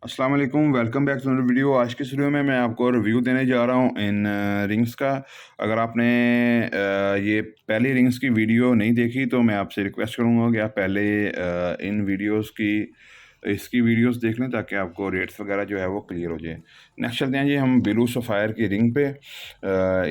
अस्सलाम वालेकुम, welcome back to another video. आज की इस वीडियो में मैं आपको रिव्यू देने जा रहा हूँ इन रिंग्स का। अगर आपने ये पहली रिंग्स की वीडियो नहीं देखी तो मैं आपसे रिक्वेस्ट करूँगा कि आप पहले इन वीडियोस की इसकी वीडियोस देख लें ताकि आपको रेट्स वगैरह जो है वो क्लियर हो जाए। नेक्स्ट चलते हैं जी हम ब्लू सफ़ायर की रिंग पे।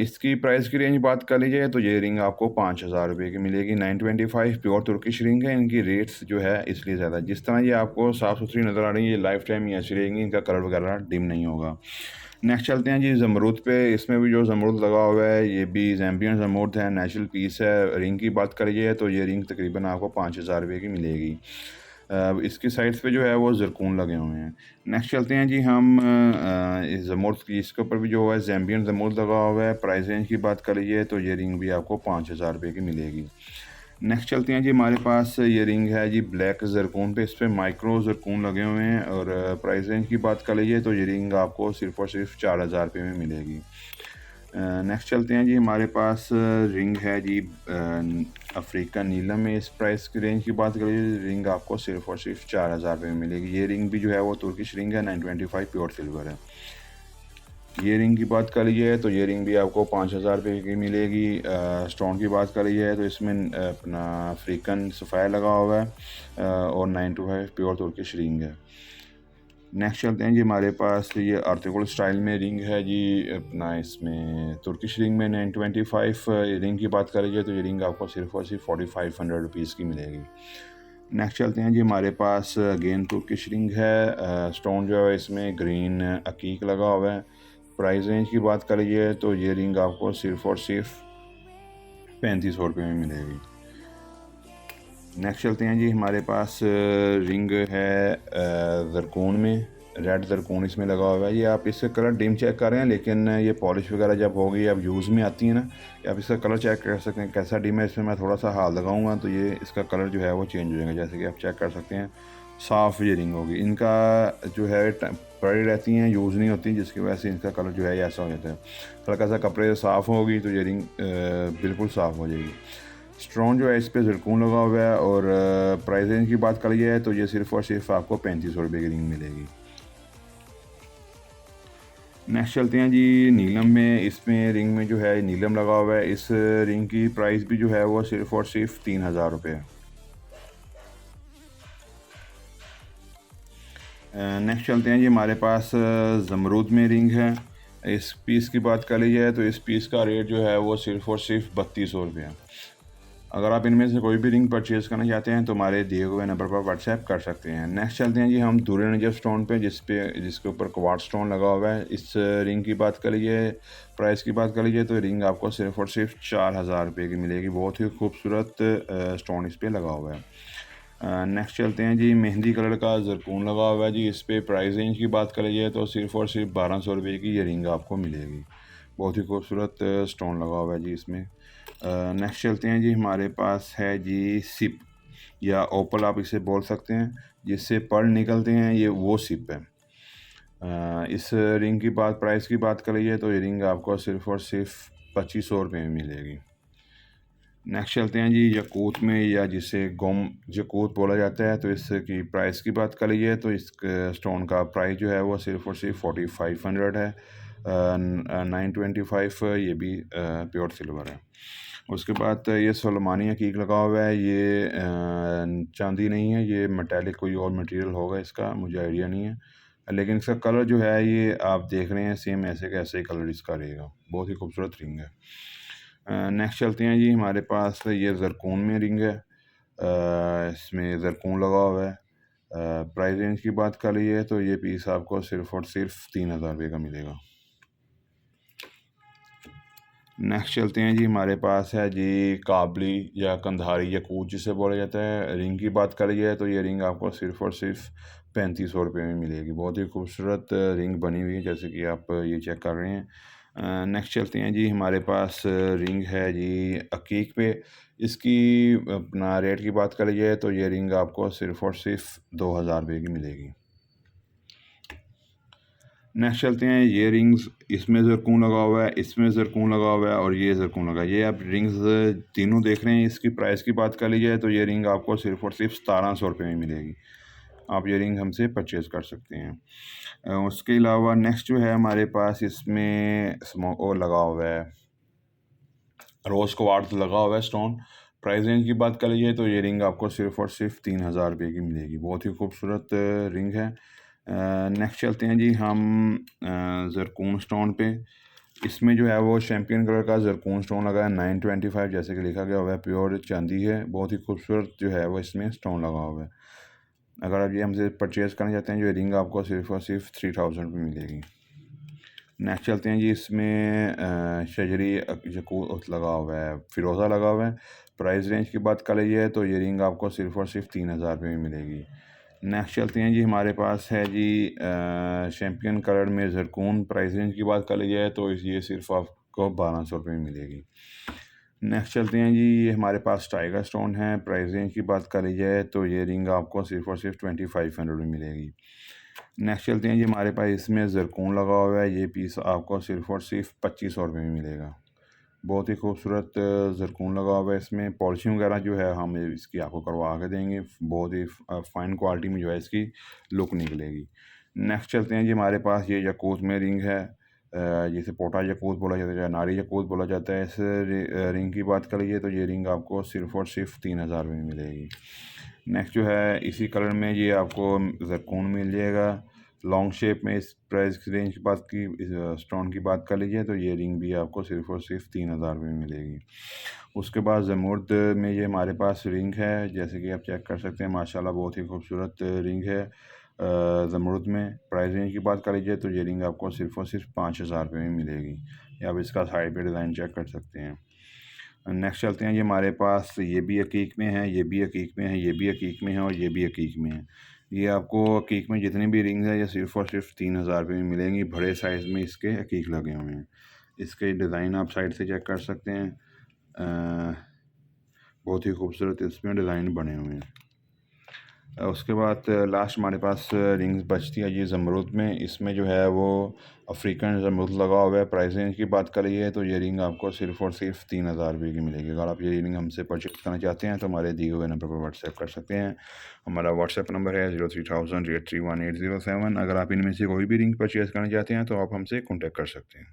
इसकी प्राइस की रेंज बात कर लीजिए तो ये रिंग आपको 5,000 रुपये की मिलेगी। 925 प्योर तुर्किश रिंग है। इनकी रेट्स जो है इसलिए ज़्यादा, जिस तरह ये आपको साफ़ सुथरी नज़र आ रही है ये लाइफ टाइम ही ऐसी रहेंगी, इनका कलर वगैरह डिम नहीं होगा। नेक्स्ट चलते हैं जी ज़मरूद पे। इसमें भी जो ज़मरूद लगा हुआ है ये भी ज़ैम्बियन ज़मरूद है, नेचुरल पीस है। रिंग की बात करिए तो ये रिंग तकरीबन आपको 5,000 रुपये की मिलेगी। इसकी साइड्स पे जो है वो ज़रकून लगे हुए हैं। नेक्स्ट चलते हैं जी हम इस ज़मरूद की, इसके ऊपर भी जो है ज़ैम्बियन ज़मरूद लगा हुआ है। प्राइस रेंज की बात करिए तो ये रिंग भी आपको 5,000 रुपये की मिलेगी। नेक्स्ट चलते हैं जी, हमारे पास ये रिंग है जी ब्लैक ज़रकून पे। इस पर माइक्रो ज़रकून लगे हुए हैं और प्राइस रेंज की बात कर लीजिए तो ये रिंग आपको सिर्फ़ और सिर्फ 4,000 रुपये में मिलेगी। नेक्स्ट चलते हैं जी, हमारे पास रिंग है जी अफ्रीका नीलम में। इस प्राइस की रेंज की बात करिए रिंग आपको सिर्फ़ और सिर्फ 4,000 रुपये में मिलेगी। ये रिंग भी जो है वो तुर्किश रिंग है, 925 प्योर सिल्वर है। ये रिंग की बात कर लीजिए तो ये रिंग भी आपको 5,000 रुपये की मिलेगी। स्टोन की बात कर लीजिए तो इसमें अपना अफ्रीकन सफ़ायर लगा हुआ है और 925 प्योर तुर्किश रिंग है। नेक्स्ट चलते हैं जी, हमारे पास ये आर्टिकल स्टाइल में रिंग है जी अपना, इसमें तुर्किश रिंग में 925 रिंग की बात कर लीजिए तो ये रिंग आपको सिर्फ और सिर्फ 4,500 रुपीज़ की मिलेगी। नेक्स्ट चलते हैं जी, हमारे पास अगेन तुर्किश रिंग है। स्टोन जो है इसमें ग्रीन अकीक लगा हुआ है। प्राइस रेंज की बात कर लीजिए तो ये रिंग आपको सिर्फ और सिर्फ 3,500 रुपये में मिलेगी। नेक्स्ट चलते हैं जी, हमारे पास रिंग है ज़रकून में, रेड ज़रकून इसमें लगा हुआ है। ये आप इसका कलर डिम चेक कर रहे हैं लेकिन ये पॉलिश वगैरह जब होगी अब यूज़ में आती है ना, आप इसका कलर चेक कर सकते हैं कैसा डिम है। इसमें मैं थोड़ा सा हाथ लगाऊंगा तो ये इसका कलर जो है वो चेंज हो जाएगा, जैसे कि आप चेक कर सकते हैं। साफ़ ये रिंग होगी, इनका जो है पड़ी रहती हैं, यूज़ नहीं होती, जिसकी वजह से इनका कलर जो है ऐसा हो जाता है। हल्का सा कपड़े से साफ़ होगी तो ये रिंग बिल्कुल साफ़ हो जाएगी। स्ट्रॉन जो है इस पे ज़रकून लगा हुआ है और प्राइस रेंज की बात करी जाए तो ये सिर्फ़ और सिर्फ आपको 3,500 रुपये की रिंग मिलेगी। नेक्स्ट चलते हैं जी नीलम में। इसमें रिंग में जो है नीलम लगा हुआ है। इस रिंग की प्राइस भी जो है वो सिर्फ़ और सिर्फ 3,000 रुपये है। नेक्स्ट चलते हैं जी, हमारे पास ज़मरूद में रिंग है। इस पीस की बात कर ली जाए तो इस पीस का रेट जो है वो सिर्फ़ और सिर्फ 3,200 रुपये है। अगर आप इनमें से कोई भी रिंग परचेज़ करना चाहते हैं तो हमारे दिए हुए नंबर पर व्हाट्सएप कर सकते हैं। नेक्स्ट चलते हैं जी हम दूर नजर स्टोन पे, जिसके ऊपर क्वार्ट्ज स्टोन लगा हुआ है। इस रिंग की बात कर लीजिए, प्राइस की बात कर लीजिए तो रिंग आपको सिर्फ़ और सिर्फ 4,000 रुपये की मिलेगी। बहुत ही खूबसूरत स्टोन इस पर लगा हुआ है। नेक्स्ट चलते हैं जी, मेहंदी कलर का ज़रकून लगा हुआ है जी। इस पर प्राइस रेंज की बात कर लीजिए तो सिर्फ़ और सिर्फ 1,200 रुपये की ये रिंग आपको मिलेगी। बहुत ही खूबसूरत स्टोन लगा हुआ है जी इसमें। नेक्स्ट चलते हैं जी, हमारे पास है जी सिप या ओपल आप इसे बोल सकते हैं, जिससे पर्ल निकलते हैं, ये वो सिप है। इस रिंग की बात, प्राइस की बात करिए तो ये रिंग आपको सिर्फ़ और सिर्फ 2,500 रुपये में मिलेगी। नेक्स्ट चलते हैं जी यकूत में, या जिसे गुम यकूत बोला जाता है, तो इसकी प्राइस की बात कर लीजिए तो इस स्टोन का प्राइस जो है वो सिर्फ़ और सिर्फ 4,500 है। 925 ये भी प्योर सिल्वर है। उसके बाद ये सुलेमानी हकीक लगा हुआ है। ये चांदी नहीं है, ये मेटालिक कोई और मटेरियल होगा, इसका मुझे आइडिया नहीं है, लेकिन इसका कलर जो है ये आप देख रहे हैं सेम ऐसे का ऐसे ही कलर इसका रहेगा। बहुत ही खूबसूरत रिंग है। नेक्स्ट चलते हैं जी, हमारे पास ये ज़रकून में रिंग है। इसमें ज़रकून लगा हुआ है। प्राइस रेंज की बात कर लीजिए तो ये पीस आपको सिर्फ़ और सिर्फ 3,000 रुपये का मिलेगा। नेक्स्ट चलते हैं जी, हमारे पास है जी काबली या कंधारी यकूत जिसे बोला जाता है। रिंग की बात कर लीजिए तो ये रिंग आपको सिर्फ़ और सिर्फ 3,500 रुपये में मिलेगी। बहुत ही खूबसूरत रिंग बनी हुई है, जैसे कि आप ये चेक कर रहे हैं। नेक्स्ट चलते हैं जी, हमारे पास रिंग है जी अकीक पे। इसकी अपना रेट की बात कर लीजिए तो ये रिंग आपको सिर्फ़ और सिर्फ 2,000 रुपये की मिलेगी। नेक्स्ट चलते हैं, ये रिंग्स, इसमें ज़रकून लगा हुआ है, इसमें ज़रकून लगा हुआ है और ये ज़रकून लगा है। ये आप रिंग्स तीनों देख रहे हैं। इसकी प्राइस की बात कर लीजिए तो ये रिंग आपको सिर्फ़ और सिर्फ 1,700 रुपये में मिलेगी। आप ये रिंग हमसे परचेज़ कर सकते हैं। उसके अलावा नेक्स्ट जो है हमारे पास इसमें वो लगा हुआ है, रोज़ क्वार्ट्ज़ लगा हुआ है स्टोन। प्राइस रेंज की बात कर लीजिए तो ये रिंग आपको सिर्फ़ और सिर्फ 3000 रुपये की मिलेगी। बहुत ही खूबसूरत रिंग है। नेक्स्ट चलते हैं जी हम ज़रकून स्टोन पे। इसमें जो है वो चैम्पियन कलर का ज़रकून स्टोन लगा है 925, जैसे कि लिखा गया हुआ है, प्योर चांदी है। बहुत ही खूबसूरत जो है वो इसमें स्टोन लगा हुआ है। अगर आप ये हमसे परचेज़ करना चाहते हैं, जो रिंग आपको सिर्फ़ और सिर्फ 3000 रुपये मिलेगी। नेक्स्ट चलते हैं जी, इसमें शजरी यकूत लगा हुआ है, फ़िरोज़ा लगा हुआ है। प्राइस रेंज की बात कर लीजिए तो ये रिंग आपको सिर्फ़ और सिर्फ 3000 रुपये में मिलेगी। नेक्स्ट चलते हैं जी, हमारे पास है जी चैम्पियन कलर में ज़रकून। प्राइस रेंज की बात कर लीजिए तो ये सिर्फ़ आपको 1200 रुपये में मिलेगी। नेक्स्ट चलते हैं जी, ये हमारे पास टाइगर स्टोन है। प्राइस रेंज की बात करी जाए तो ये रिंग आपको सिर्फ़ और सिर्फ 2500 में मिलेगी। नेक्स्ट चलते हैं जी, हमारे पास इसमें ज़रकून लगा हुआ है। ये पीस आपको सिर्फ़ और सिर्फ 2500 रुपये में मिलेगा। बहुत ही खूबसूरत ज़रकून लगा हुआ है इसमें। पॉलिशिंग वगैरह जो है हम इसकी आपको करवा के देंगे। बहुत ही फ़ाइन क्वालिटी में जो है इसकी लुक निकलेगी। नेक्स्ट चलते हैं जी, हमारे पास ये यकूत में रिंग है, जिसे पोटा यकूत बोला जाता है या नारी यकूत बोला जाता है। इस रिंग की बात करिए तो ये रिंग आपको सिर्फ़ और सिर्फ 3000 में मिलेगी। नेक्स्ट जो है इसी कलर में ये आपको ज़रकून मिल जाएगा लॉन्ग शेप में। इस प्राइस रेंज की बात की, इस स्टोन की बात कर लीजिए तो ये रिंग भी आपको सिर्फ़ और सिर्फ 3000 में मिलेगी। उसके बाद ज़मरुद में ये हमारे पास रिंग है, जैसे कि आप चेक कर सकते हैं, माशाल्लाह बहुत ही खूबसूरत रिंग है। ज़मरुद में प्राइस रेंज की बात कर लीजिए तो ये रिंग आपको सिर्फ़ और सिर्फ 5000 रुपये में मिलेगी। या आप इसका साइड पे डिज़ाइन चेक कर सकते हैं। नेक्स्ट चलते हैं जी, हमारे पास ये भी अकीक में है, ये भी अकीक में है, ये भी अकीक में है और ये भी अकीक में है। ये आपको अकीक में जितनी भी रिंग्स हैं ये सिर्फ़ और सिर्फ 3000 रुपये में मिलेंगी। बड़े साइज़ में इसके अकीक लगे हुए हैं। इसके डिज़ाइन आप साइड से चेक कर सकते हैं। बहुत ही खूबसूरत इसमें डिज़ाइन बने हुए हैं। उसके बाद लास्ट हमारे पास रिंग्स बचती है ये ज़मरुद में। इसमें जो है वो अफ्रीकन ज़मरुद लगा हुआ है। प्राइस रेंज की बात करिए तो ये रिंग आपको सिर्फ़ और सिर्फ 3000 रुपये की मिलेगी। अगर आप ये रिंग हमसे परचेज़ करना चाहते हैं तो हमारे दिए हुए नंबर पर व्हाट्सएप कर सकते हैं। हमारा व्हाट्सएप नंबर है 03,000 831 807। अगर आप इनमें से कोई भी रिंग परचेज़ करना चाहते हैं तो आप हमसे कॉन्टैक्ट कर सकते हैं।